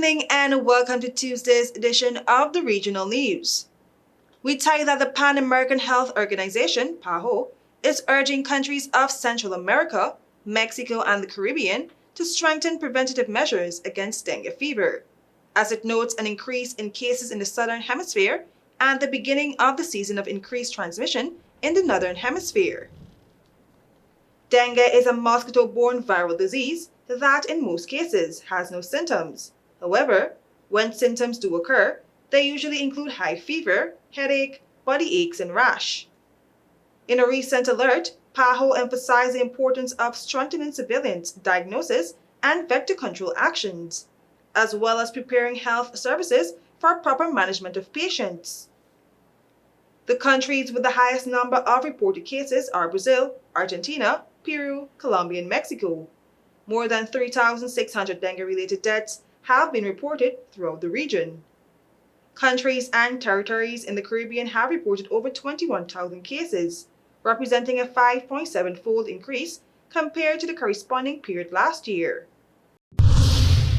evening and welcome to Tuesday's edition of the Regional News. We tell you that the Pan American Health Organization, PAHO, is urging countries of Central America, Mexico, and the Caribbean to strengthen preventative measures against dengue fever, as it notes an increase in cases in the Southern Hemisphere and the beginning of the season of increased transmission in the Northern Hemisphere. Dengue is a mosquito-borne viral disease that, in most cases, has no symptoms. However, when symptoms do occur, they usually include high fever, headache, body aches, and rash. In a recent alert, PAHO emphasized the importance of strengthening surveillance, diagnosis, and vector control actions, as well as preparing health services for proper management of patients. The countries with the highest number of reported cases are Brazil, Argentina, Peru, Colombia, and Mexico. More than 3,600 dengue-related deaths have been reported throughout the region. Countries and territories in the Caribbean have reported over 21,000 cases, representing a 5.7-fold increase compared to the corresponding period last year.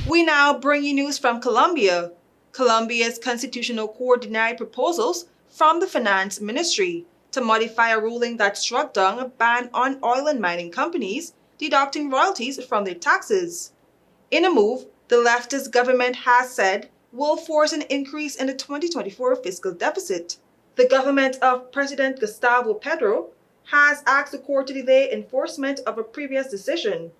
We now bring you news from Colombia. Colombia's Constitutional Court denied proposals from the Finance Ministry to modify a ruling that struck down a ban on oil and mining companies deducting royalties from their taxes. In a move, the leftist government has said will force an increase in the 2024 fiscal deficit. The government of President Gustavo Petro has asked the court to delay enforcement of a previous decision,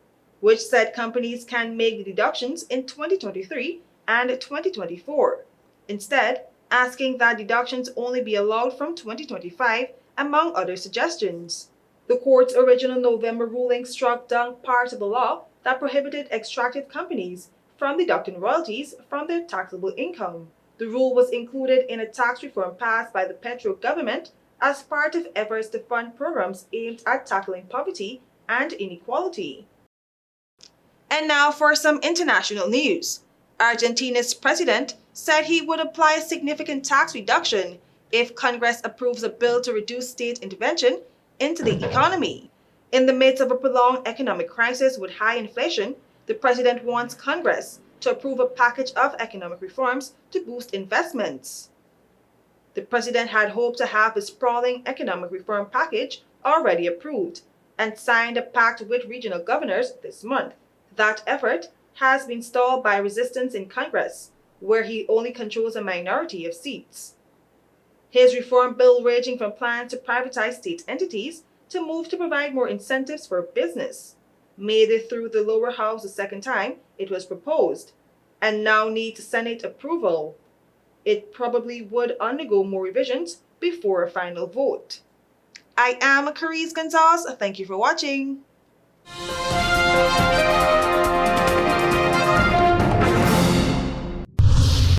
which said companies can make the deductions in 2023 and 2024, instead asking that deductions only be allowed from 2025, among other suggestions. The court's original November ruling struck down part of the law that prohibited extractive companies from deducting royalties from their taxable income. The rule was included in a tax reform passed by the Petro government as part of efforts to fund programs aimed at tackling poverty and inequality. And now for some international news. Argentina's president said he would apply a significant tax reduction if Congress approves a bill to reduce state intervention into the economy. In the midst of a prolonged economic crisis with high inflation, the president wants Congress to approve a package of economic reforms to boost investments. The president had hoped to have a sprawling economic reform package already approved and signed a pact with regional governors this month. That effort has been stalled by resistance in Congress, where he only controls a minority of seats. His reform bill, ranging from plans to privatize state entities to move to provide more incentives for business, made it through the lower house the second time it was proposed, and now needs Senate approval. It probably would undergo more revisions before a final vote. I am KERESE Gonzalez. Thank you for watching.